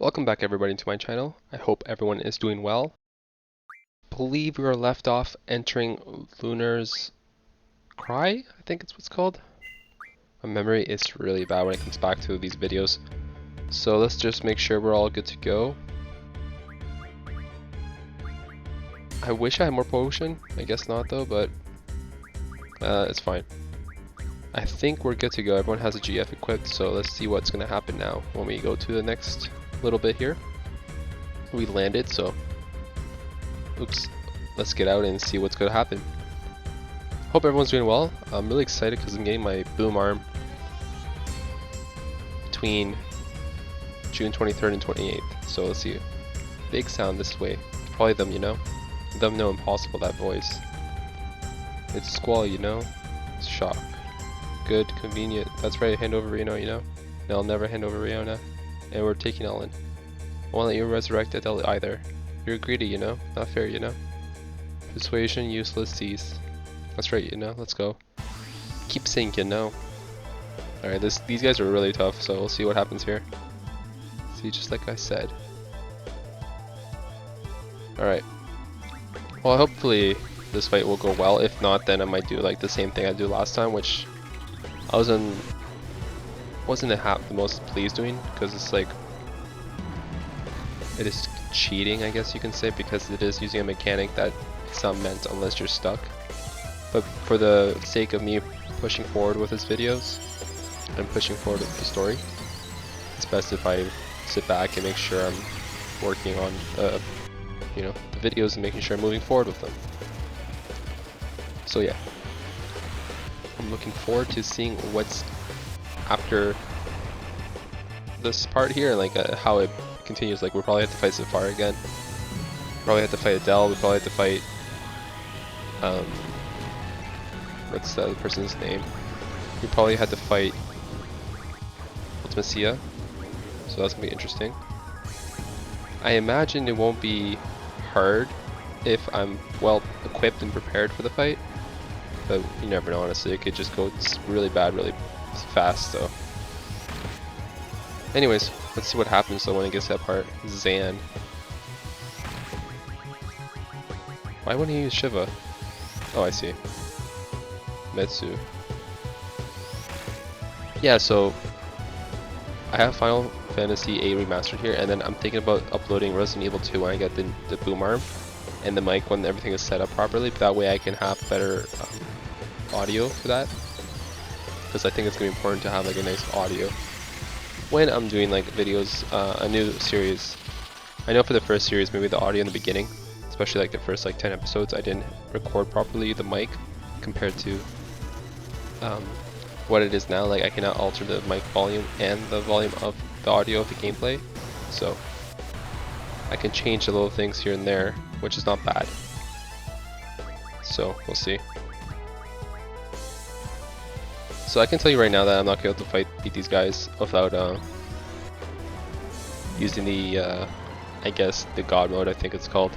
Welcome back everybody to my channel. I hope everyone is doing well. I believe we were left off entering Lunar's Cry, I think it's what's called. My memory is really bad when it comes back to these videos. So let's just make sure we're all good to go. I wish I had more potion. I guess not though, but it's fine. I think we're good to go. Everyone has a GF equipped, so let's see what's going to happen now when we go to the next little bit here. We landed, so oops, let's get out and see what's going to happen. Hope everyone's doing well. I'm really excited because I'm getting my boom arm between June 23rd and 28th. So let's see. Big sound this way. Probably them, you know? Them know impossible, that voice. It's Squall, you know? It's shock. Good, convenient. That's right, hand over Reno, you know? No, I'll never hand over Riona. And we're taking Ellen. I won't let you resurrect Adele either. You're greedy, you know? Not fair, you know? Persuasion, useless, cease. That's right, you know? Let's go. Keep saying, you know? Alright, these guys are really tough, so we'll see what happens here. See, just like I said. Alright. Well, hopefully this fight will go well. If not, then I might do like the same thing I did last time, which I wasn't the most pleased doing, because it's like it is cheating, I guess you can say, because it is using a mechanic that it's not meant unless you're stuck. But for the sake of me pushing forward with his videos and pushing forward with the story, it's best if I sit back and make sure I'm working on the videos and making sure I'm moving forward with them. So yeah, I'm looking forward to seeing what's after this part here, like how it continues. Like we'll probably have to fight Zafar again. Probably have to fight Adele. We probably have to fight what's the other person's name? We probably had to fight Ultimacia. So that's gonna be interesting. I imagine it won't be hard if I'm well equipped and prepared for the fight. But you never know, honestly. It could just go really bad, really fast, so. Anyways, let's see what happens though when it gets to that part. Zan. Why wouldn't he use Shiva? Oh, I see. Metsu. Yeah, so I have Final Fantasy VIII Remastered here, and then I'm thinking about uploading Resident Evil 2 when I get the boom arm and the mic when everything is set up properly. That way I can have better audio for that, because I think it's going to be important to have like a nice audio when I'm doing like videos, a new series. I know for the first series, maybe the audio in the beginning, especially like the first like 10 episodes, I didn't record properly the mic compared to what it is now. Like I cannot alter the mic volume and the volume of the audio of the gameplay, so I can change the little things here and there, which is not bad. So we'll see. So I can tell you right now that I'm not going to be able to beat these guys without using the I guess the God mode, I think it's called.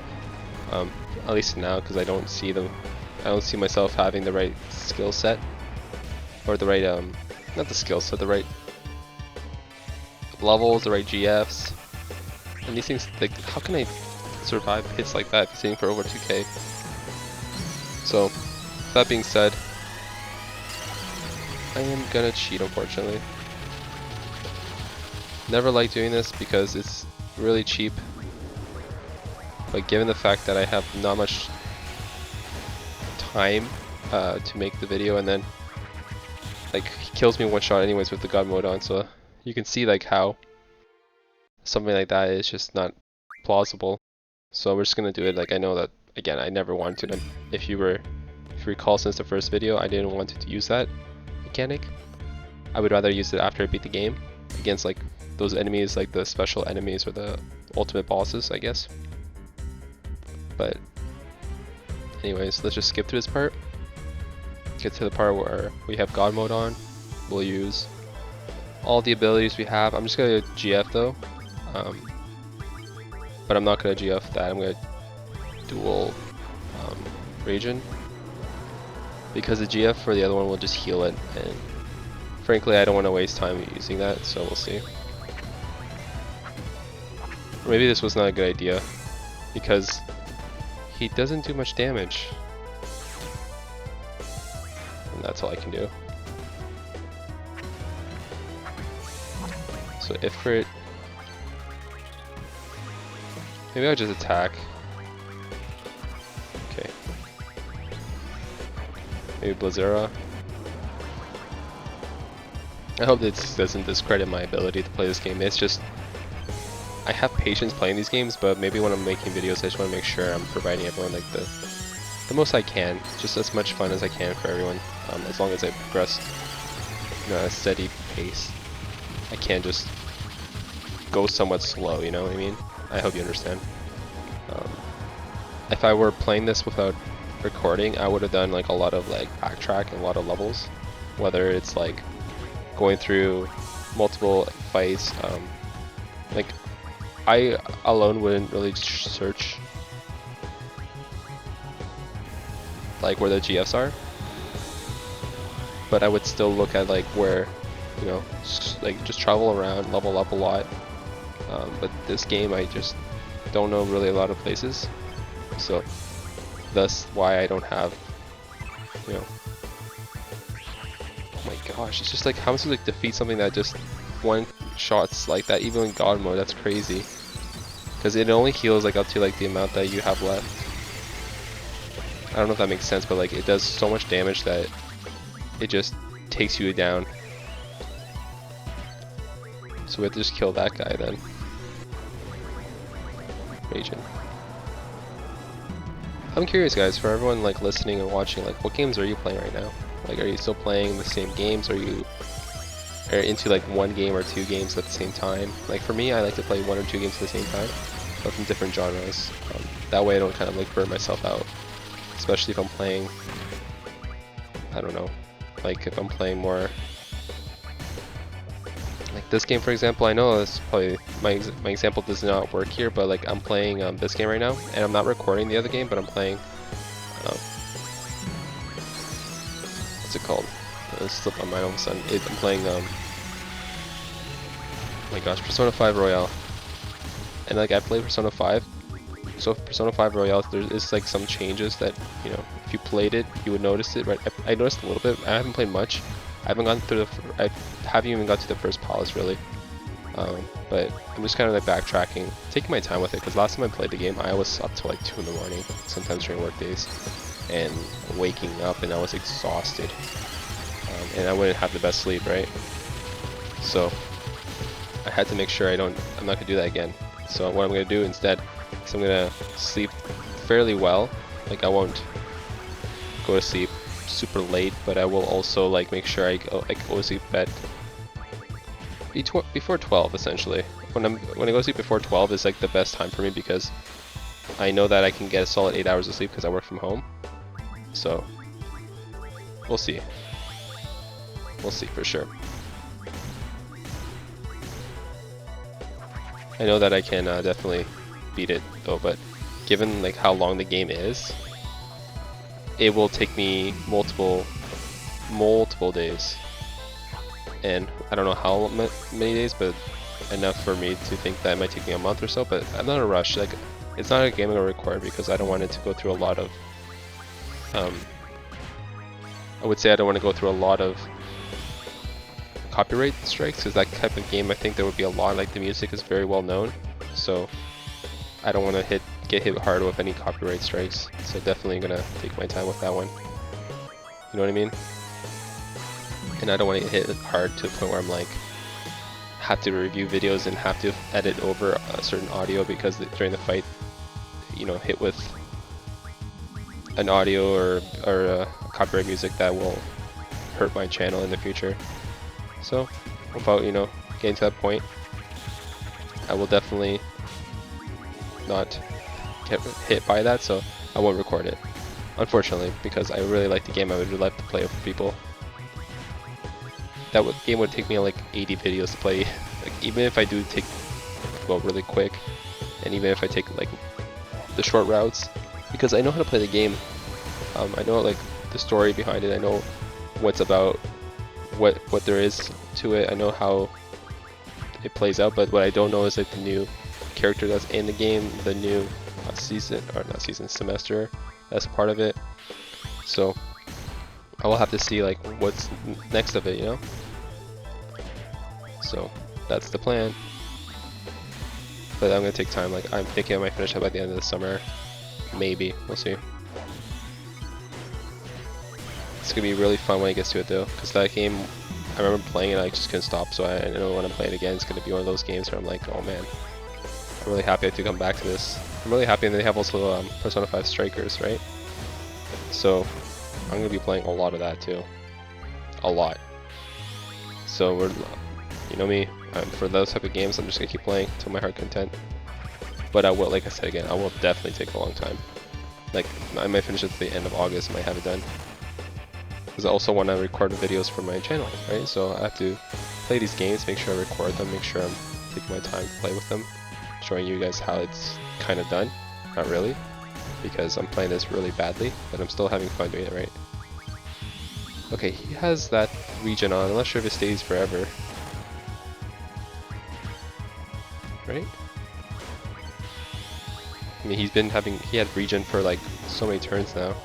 At least now, because I don't see myself having the right skill set, or the right not the skill set, the right levels, the right GFs, and these things. Like, how can I survive hits like that sitting for over 2k? So that being said, I am gonna cheat, unfortunately. Never like doing this because it's really cheap, but given the fact that I have not much time to make the video, and then like he kills me one shot anyways with the God mode on, so you can see like how something like that is just not plausible. So we're just gonna do it. Like, I know that again, I never wanted to. If you recall, since the first video, I didn't want to use that mechanic. I would rather use it after I beat the game against like those enemies, like the special enemies or the ultimate bosses, I guess. But anyways, let's just skip through this part. Get to the part where we have God mode on. We'll use all the abilities we have. I'm just gonna GF though, but I'm not gonna GF that. I'm gonna dual region, because the GF for the other one will just heal it, and frankly I don't want to waste time using that, so we'll see. Or maybe this was not a good idea, because he doesn't do much damage. And that's all I can do. So Ifrit... Maybe I'll just attack. Okay. Maybe Blizzera. I hope this doesn't discredit my ability to play this game. It's just... I have patience playing these games, but maybe when I'm making videos I just want to make sure I'm providing everyone like the most I can. Just as much fun as I can for everyone. As long as I progress at a steady pace. I can't just go somewhat slow, you know what I mean? I hope you understand. If I were playing this without recording, I would have done like a lot of like backtrack and a lot of levels. Whether it's like going through multiple fights, like I alone wouldn't really search like where the GFs are, but I would still look at like where, you know, like just travel around, level up a lot. But this game I just don't know really a lot of places, so that's why I don't have, you know. Oh my gosh, it's just like how much to like defeat something that just one shots like that, even in God mode. That's crazy, because it only heals like up to like the amount that you have left. I don't know if that makes sense, but like it does so much damage that it just takes you down. So we have to just kill that guy then. Raging. I'm curious, guys, for everyone like listening and watching, like what games are you playing right now? Like, are you still playing the same games? Are you into like one game or two games at the same time? Like for me, I like to play one or two games at the same time, but from different genres. That way I don't kind of like burn myself out. Especially if I'm playing, I don't know, like if I'm playing more, like this game for example. I know this probably, my example does not work here, but like I'm playing this game right now, and I'm not recording the other game, but I'm playing, what's it called? It slipped my mind all of a sudden. I'm playing, oh my gosh, Persona 5 Royale. And like I played Persona 5, so Persona 5 Royale, there is like some changes that, you know, if you played it, you would notice it, right? I noticed a little bit. I haven't played much. I haven't gone through I haven't even got to the first palace really. But I'm just kind of like backtracking, taking my time with it, because last time I played the game, I was up till like 2 in the morning, sometimes during work days, and waking up and I was exhausted, and I wouldn't have the best sleep, right? So I had to make sure I'm not gonna do that again. So what I'm gonna do instead is I'm gonna sleep fairly well. Like I won't go to sleep super late, but I will also like make sure I go to sleep at before 12 essentially. When I go to sleep before 12 is like the best time for me, because I know that I can get a solid 8 hours of sleep because I work from home. So we'll see. We'll see for sure. I know that I can definitely beat it though, but given like how long the game is, it will take me multiple days, and I don't know how many days, but enough for me to think that it might take me a month or so. But I'm not in a rush. Like, it's not a game I'm gonna record because I don't want it to go through a lot of I would say I don't want to go through a lot of copyright strikes, because that type of game I think there would be a lot. Like the music is very well known, so I don't want to get hit hard with any copyright strikes. So definitely gonna take my time with that one. You know what I mean? And I don't want to get hit hard to the point where I'm like have to review videos and have to edit over a certain audio because during the fight, you know, hit with an audio or copyright music that will hurt my channel in the future. So without, you know, getting to that point, I will definitely not get hit by that, so I won't record it, unfortunately, because I really like the game. I would like to play it with people. That game would take me like 80 videos to play. Like, even if I do go really quick, and even if I take like the short routes, because I know how to play the game. I know like the story behind it. I know what's about, what there is to it. I know how it plays out, but what I don't know is like the new character that's in the game, the new semester as part of it. So I will have to see like what's next of it, you know? So that's the plan. But I'm gonna take time. Like I'm thinking I might finish it by the end of the summer. Maybe. We'll see. It's gonna be really fun when it gets to it though, because that game, I remember playing it, I just couldn't stop. So I know when I'm playing it again, it's gonna be one of those games where I'm like, oh man, I'm really happy to come back to this. I'm really happy, and they have also Persona 5 Strikers, right? So I'm gonna be playing a lot of that too, a lot. So we're, you know me, for those type of games, I'm just gonna keep playing till my heart content. But I will, like I said again, I will definitely take a long time. Like I might finish it at the end of August, might have it done. Because I also want to record the videos for my channel, right? So I have to play these games, make sure I record them, make sure I'm taking my time to play with them, showing you guys how it's kind of done. Not really, because I'm playing this really badly, but I'm still having fun doing it, right? Okay, he has that region on. I'm not sure if it stays forever. Right? I mean, he had regen for like so many turns now.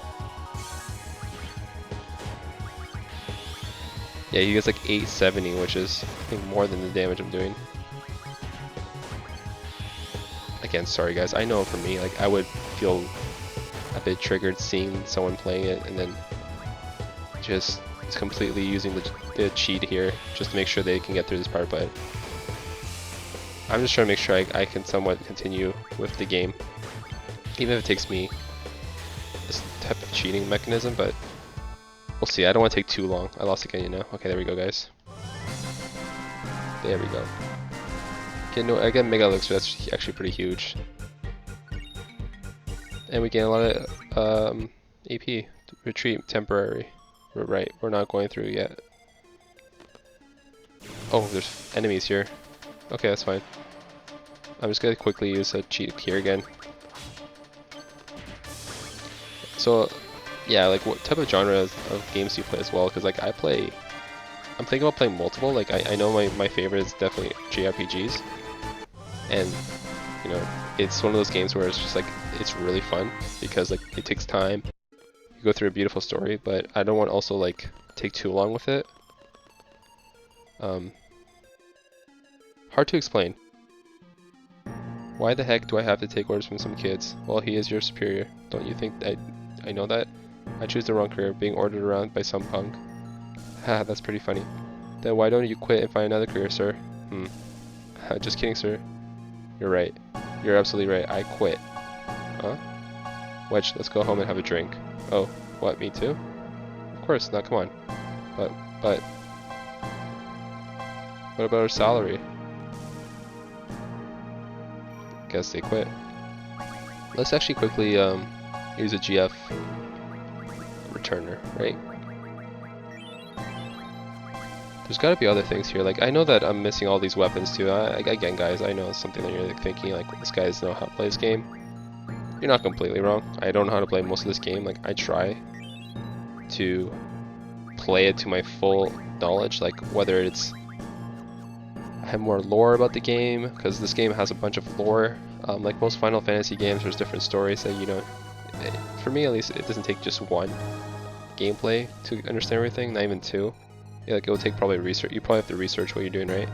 Yeah, he gets like 870, which is, I think, more than the damage I'm doing. Again, sorry guys, I know for me, like, I would feel a bit triggered seeing someone playing it and then just completely using the cheat here just to make sure they can get through this part, but I'm just trying to make sure I can somewhat continue with the game, even if it takes me this type of cheating mechanism, but we'll see. I don't want to take too long. I lost again, you know. Okay, there we go, guys. There we go. Okay, no, again, Mega Elixir, that's actually pretty huge. And we gain a lot of AP. Retreat, temporary. We're right, we're not going through yet. Oh, there's enemies here. Okay, that's fine. I'm just gonna quickly use a cheat here again. So, yeah, like what type of genre of games do you play as well? Because like I'm thinking about playing multiple. Like I know my favorite is definitely JRPGs, and you know it's one of those games where it's just like it's really fun because like it takes time. You go through a beautiful story, but I don't want to also like take too long with it. Hard to explain. Why the heck do I have to take orders from some kids? Well, he is your superior. Don't you think I know that? I choose the wrong career, being ordered around by some punk. Ha, that's pretty funny. Then why don't you quit and find another career, sir? Just kidding, sir. You're right. You're absolutely right. I quit. Huh? Wedge, let's go home and have a drink. Oh, what, me too? Of course, now come on. But, what about our salary? Guess they quit. Let's actually quickly use a GF returner, right? There's got to be other things here. Like I know that I'm missing all these weapons too. Again, guys, I know it's something that you're like, thinking like this guy doesn't know how to play this game. You're not completely wrong. I don't know how to play most of this game. Like I try to play it to my full knowledge. Like whether it's I have more lore about the game because this game has a bunch of lore. Like most Final Fantasy games, there's different stories that you know. For me, at least, it doesn't take just one gameplay to understand everything. Not even two. Yeah, like it will take probably research. You probably have to research what you're doing, right?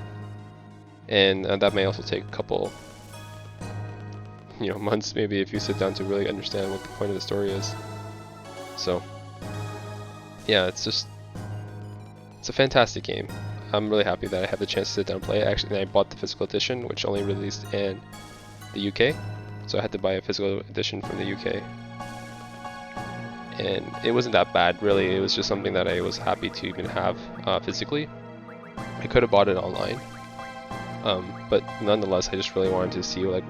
And that may also take a couple, you know, months maybe if you sit down to really understand what the point of the story is. So, yeah, it's a fantastic game. I'm really happy that I had the chance to sit down and play it. Actually, I bought the physical edition, which only released in the UK, so I had to buy a physical edition from the UK. And it wasn't that bad, really. It was just something that I was happy to even have physically. I could have bought it online, but nonetheless, I just really wanted to see like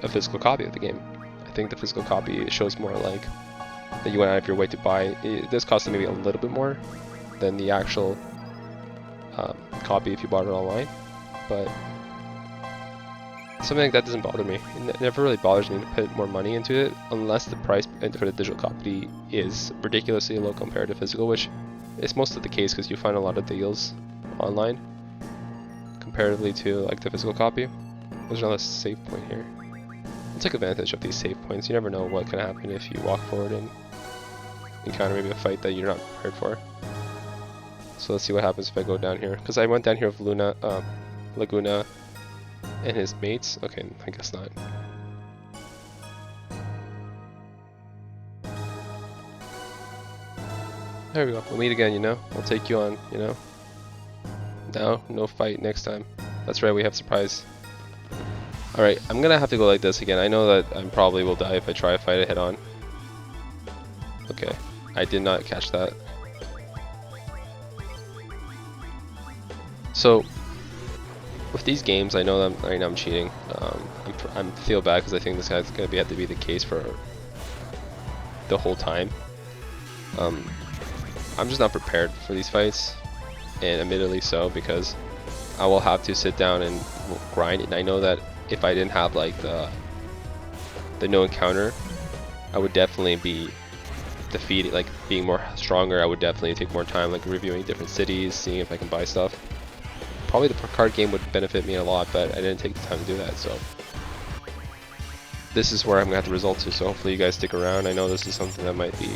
a physical copy of the game. I think the physical copy shows more like that you went out of your way to buy. It does cost maybe a little bit more than the actual copy if you bought it online, but something like that doesn't bother me. It never really bothers me to put more money into it unless the price for the digital copy is ridiculously low compared to physical, which is most of the case because you find a lot of deals online comparatively to like the physical copy. There's another save point here. I'll take advantage of these save points. You never know what can happen if you walk forward and encounter maybe a fight that you're not prepared for. So let's see what happens if I go down here. Because I went down here with Laguna and his mates. Okay, I guess not. There we go. We'll meet again, you know? I'll take you on, you know? No, no fight next time. That's right, we have surprise. Alright, I'm gonna have to go like this again. I know that I probably will die if I try to fight it head on. Okay, I did not catch that. So, with these games, I know that right now I'm cheating. I feel bad because I think this guy's gonna have to be the case for the whole time. I'm just not prepared for these fights, and admittedly so, because I will have to sit down and grind. And I know that if I didn't have like the no encounter, I would definitely be defeated, like being more stronger. I would definitely take more time, like reviewing different cities, seeing if I can buy stuff. Probably the card game would benefit me a lot, but I didn't take the time to do that, so this is where I'm gonna have to result to. So hopefully you guys stick around. I know this is something that might be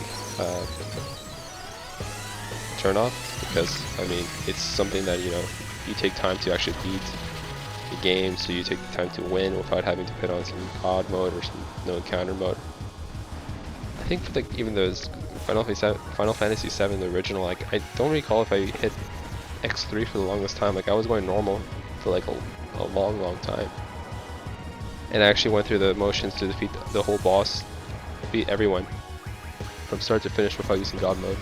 turn off, because I mean it's something that, you know, you take time to actually beat the game, so you take the time to win without having to put on some odd mode or some no encounter mode. I think for the, even though it's Final Fantasy VII, the original, like I don't recall if I hit X3 for the longest time. Like I was going normal for like a long time, and I actually went through the motions to defeat the whole boss, beat everyone from start to finish without using God mode.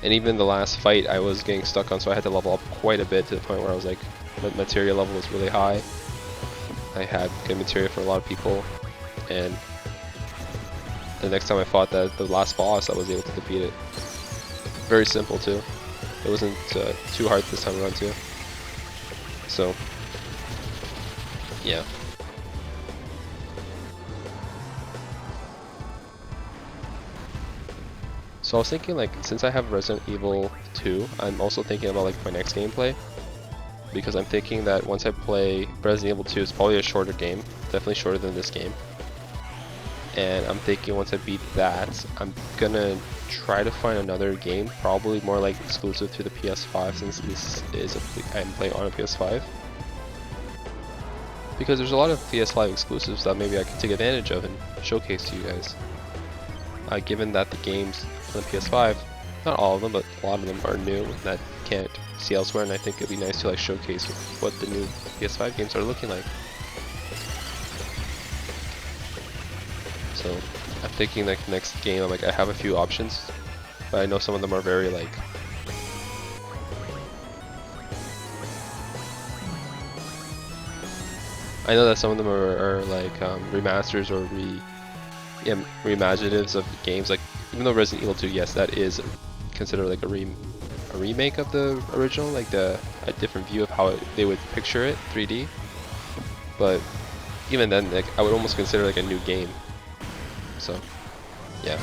And even the last fight I was getting stuck on, so I had to level up quite a bit, to the point where I was like, the materia level was really high. I had good materia for a lot of people, and the next time I fought the last boss, I was able to defeat it. Very simple too. It wasn't too hard this time around too. So, yeah. So I was thinking, like, since I have Resident Evil 2, I'm also thinking about like my next gameplay, because I'm thinking that once I play Resident Evil 2, it's probably a shorter game, definitely shorter than this game. And I'm thinking once I beat that, I'm gonna try to find another game, probably more like exclusive to the PS5, since this is I'm playing on a PS5. Because there's a lot of PS5 exclusives that maybe I can take advantage of and showcase to you guys. Given that the games on the PS5, not all of them, but a lot of them are new that you can't see elsewhere, and I think it'd be nice to like showcase what the new PS5 games are looking like. So I'm thinking like next game, I'm like, I have a few options, but I know some of them are very like I know that some of them are like remasters or reimaginatives of games. Like, even though Resident Evil 2, yes, that is considered like a remake of the original, like a different view of how they would picture it, 3D. But even then, like, I would almost consider like a new game. So, yeah.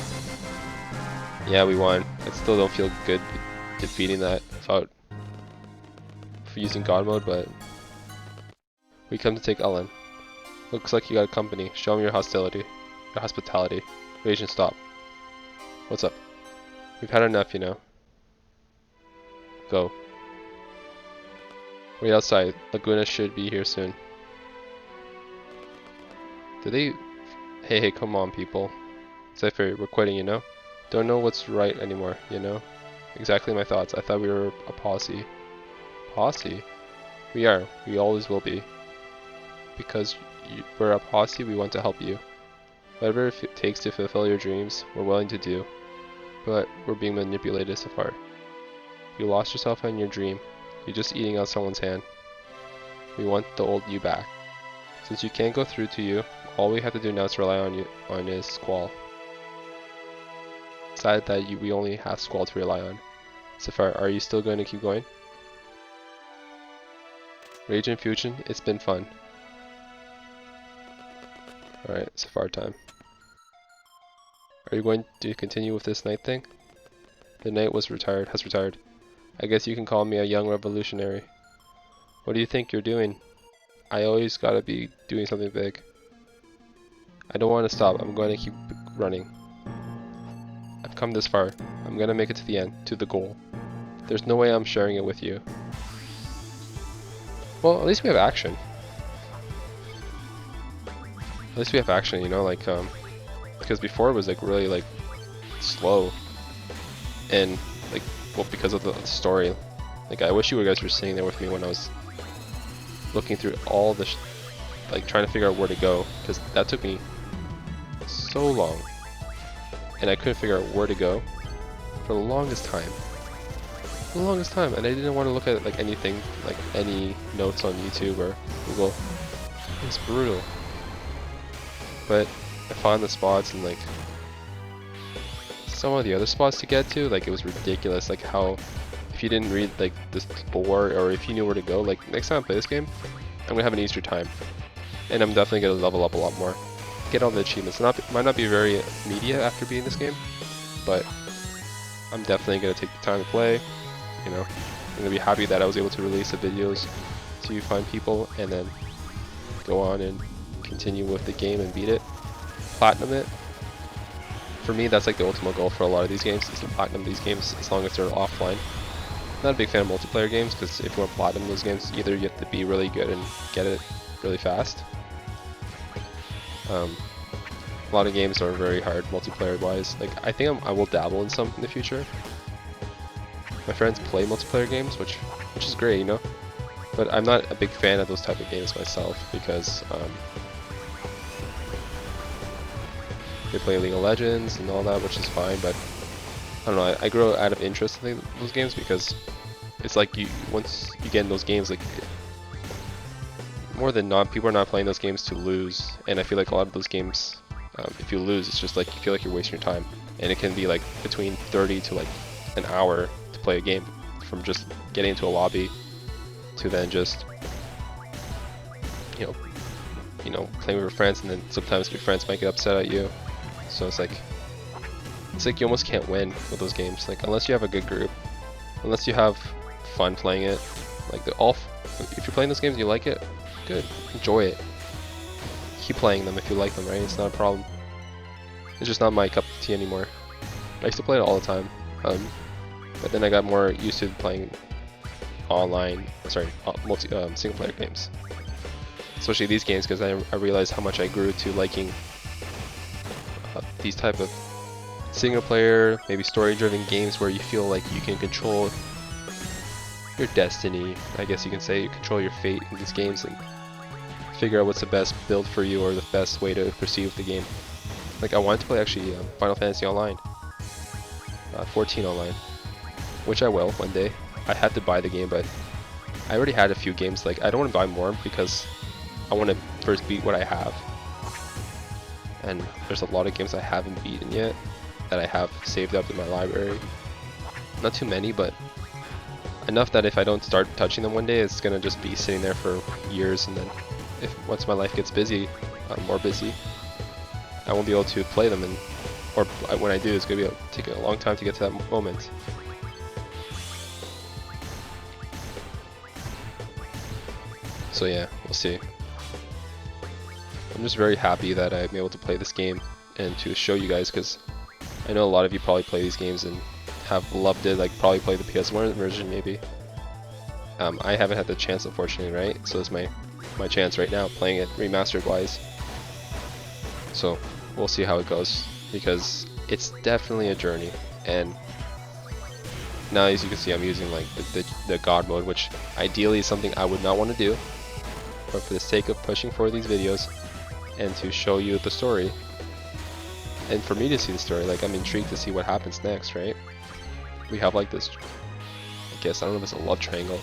Yeah, we won. I still don't feel good defeating that without using God mode, but we come to take Ellen. Looks like you got company. Show me your hostility. Your hospitality. Agent, stop. What's up? We've had enough, you know. Go. Wait outside. Laguna should be here soon. Do they... Hey, come on, people. Cypher, we're quitting, you know? Don't know what's right anymore, you know? Exactly my thoughts. I thought we were a posse. Posse? We are. We always will be. Because we're a posse, we want to help you. Whatever it takes to fulfill your dreams, we're willing to do. But we're being manipulated so far. You lost yourself in your dream. You're just eating out someone's hand. We want the old you back. Since you can't go through to you, all we have to do now is rely on you, on is Squall. Sad that we only have Squall to rely on. Safar, are you still going to keep going? Rage and Fusion, it's been fun. Alright, Safar time. Are you going to continue with this knight thing? The knight has retired. I guess you can call me a young revolutionary. What do you think you're doing? I always gotta be doing something big. I don't want to stop. I'm going to keep running. I've come this far. I'm gonna make it to the end, to the goal. There's no way I'm sharing it with you. Well, at least we have action. At least we have action, you know, like, because before it was like really like slow, and like, well, because of the story. Like, I wish you guys were sitting there with me when I was looking through all the, like, trying to figure out where to go, because that took me so long, and I couldn't figure out where to go for the longest time. And I didn't want to look at like anything, like any notes on YouTube or Google. It's brutal. But I found the spots, and like some of the other spots to get to, like it was ridiculous. Like how if you didn't read like this lore, or if you knew where to go, like next time I play this game, I'm gonna have an easier time, and I'm definitely gonna level up a lot more. Get all the achievements. Might not be very immediate after beating this game, but I'm definitely gonna take the time to play. You know, I'm gonna be happy that I was able to release the videos to find people, and then go on and continue with the game and beat it, platinum it. For me, that's like the ultimate goal for a lot of these games, is to platinum these games as long as they're offline. I'm not a big fan of multiplayer games, because if you want to platinum those games, either you have to be really good and get it really fast. A lot of games are very hard multiplayer wise. Like, I think I will dabble in some in the future. My friends play multiplayer games, which is great, you know. But I'm not a big fan of those type of games myself, because they play League of Legends and all that, which is fine. But I don't know. I grow out of interest in those games, because it's like once you get in those games, like more than not, people are not playing those games to lose. And I feel like a lot of those games, if you lose, it's just like you feel like you're wasting your time, and it can be like between 30 to like an hour to play a game, from just getting into a lobby to then just you know playing with your friends, and then sometimes your friends might get upset at you. So it's like you almost can't win with those games, like unless you have a good group, unless you have fun playing it. Like if you're playing those games and you like it, good, enjoy it, keep playing them if you like them, right? It's not a problem. It's just not my cup of tea anymore. I used to play it all the time, but then I got more used to playing online, single player games, especially these games, because I realized how much I grew to liking these type of single player, maybe story driven games where you feel like you can control your destiny, I guess you can say. You control your fate in these games and figure out what's the best build for you, or the best way to perceive the game. Like, I wanted to play actually Final Fantasy Online, 14 Online, which I will one day. I had to buy the game, but I already had a few games. Like, I don't want to buy more, because I want to first beat what I have. And there's a lot of games I haven't beaten yet that I have saved up in my library. Not too many, but enough that if I don't start touching them one day, it's gonna just be sitting there for years, and then once my life gets busy, more busy, I won't be able to play them, or when I do, it's gonna take a long time to get to that moment. So yeah, we'll see. I'm just very happy that I'm able to play this game and to show you guys, because I know a lot of you probably play these games and have loved it, like probably play the PS1 version maybe. I haven't had the chance, unfortunately, right? So it's my chance right now, playing it remastered wise. So we'll see how it goes, because it's definitely a journey. And now, as you can see, I'm using like the God mode, which ideally is something I would not want to do, but for the sake of pushing for these videos and to show you the story, and for me to see the story, like I'm intrigued to see what happens next, right? We have like this, I guess, I don't know if it's a love triangle,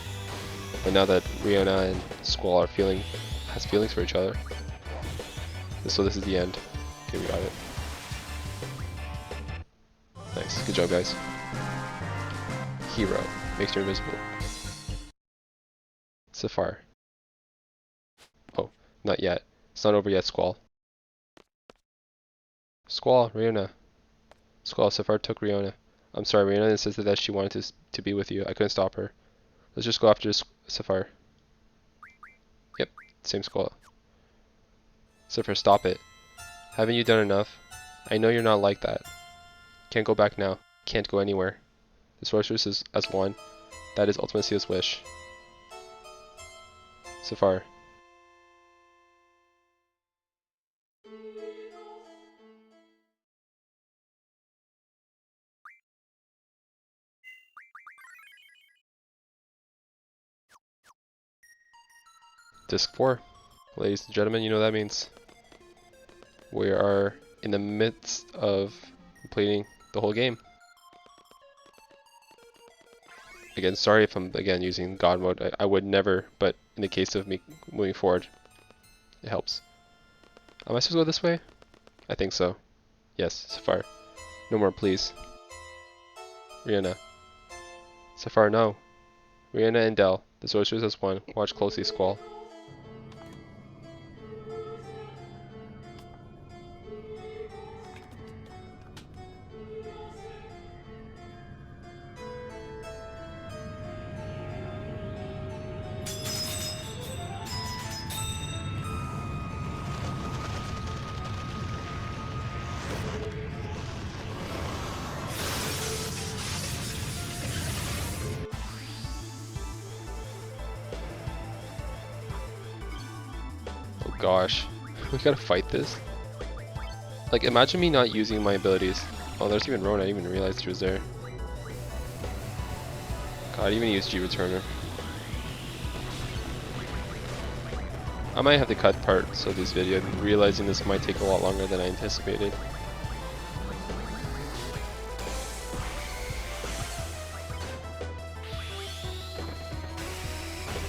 but now that Riona and Squall has feelings for each other. So this is the end. Okay, we got it. Nice, good job, guys. Hero makes you invisible. Sapphire. Oh, not yet. It's not over yet, Squall. Squall, Riona. Squall, Sapphire took Riona. I'm sorry, Riona insisted that she wanted to be with you. I couldn't stop her. Let's just go after Sapphire. Yep, Same squall. Siffer, stop it. Haven't you done enough? I know you're not like that. Can't go back now. Can't go anywhere. The sorceress is as one. That is Ultimacia's wish. Safar. Disc 4. Ladies and gentlemen, you know what that means. We are in the midst of completing the whole game. Again, sorry if I'm again using God mode. I would never, but in the case of me moving forward, it helps. Am I supposed to go this way? I think so. Yes, Safar. No more, please. Rihanna. Safar, no. Rihanna and Dell. The sorcerers as one. Watch closely, Squall. Oh gosh. We gotta fight this? Like, imagine me not using my abilities. Oh, there's even Rona. I didn't even realize she was there. God, I even used G-Returner. I might have to cut parts of this video, realizing this might take a lot longer than I anticipated.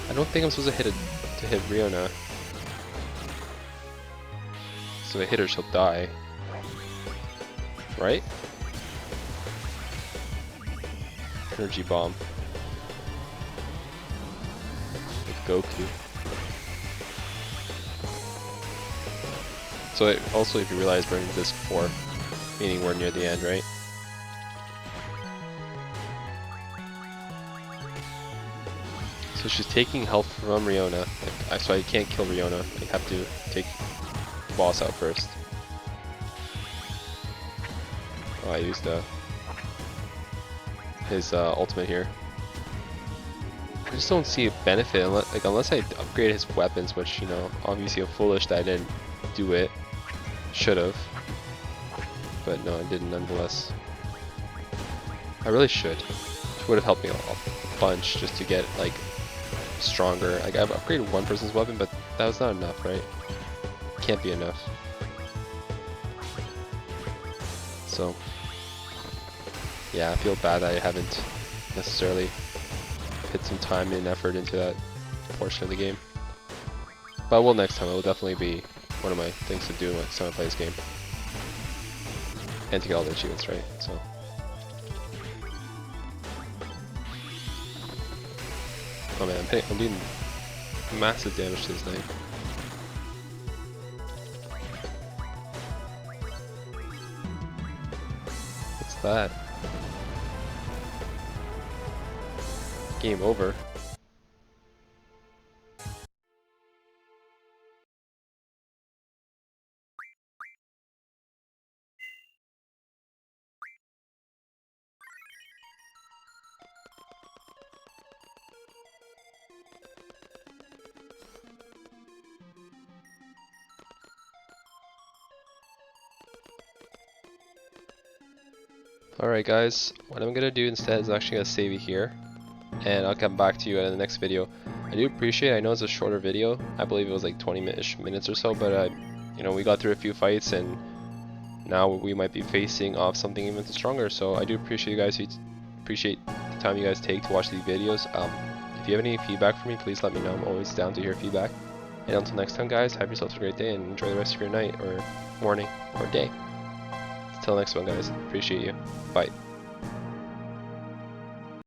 I don't think I'm supposed to hit Riona. So if I hit her, she'll die. Right? Energy bomb. With Goku. So also, if you realize we're in disc 4, meaning we're near the end, right? So she's taking health from Riona, so I can't kill Riona. I have to take the boss out first. Oh, I used his ultimate here. I just don't see a benefit unless I upgrade his weapons, which, you know, obviously I'm foolish that I didn't do it. Should've. But no, I didn't nonetheless. I really should. It would have helped me a bunch just to get, like, stronger. Like, I've upgraded one person's weapon, but that was not enough, right? Can't be enough. So, yeah, I feel bad that I haven't necessarily put some time and effort into that portion of the game. But I will next time. It will definitely be one of my things to do next time I play this game. And to get all the achievements, right? So. Oh man, I'm doing massive damage to this thing. What's that? Game over. Alright guys, what I'm gonna do instead is actually gonna save it here, and I'll come back to you in the next video. I do appreciate, I know it's a shorter video, I believe it was like 20-ish minutes or so, but you know, we got through a few fights and now we might be facing off something even stronger, so I do appreciate you guys, appreciate the time you guys take to watch these videos. If you have any feedback for me, please let me know. I'm always down to hear feedback. And until next time guys, have yourselves a great day and enjoy the rest of your night or morning or day. Until next one guys, appreciate you. Bye.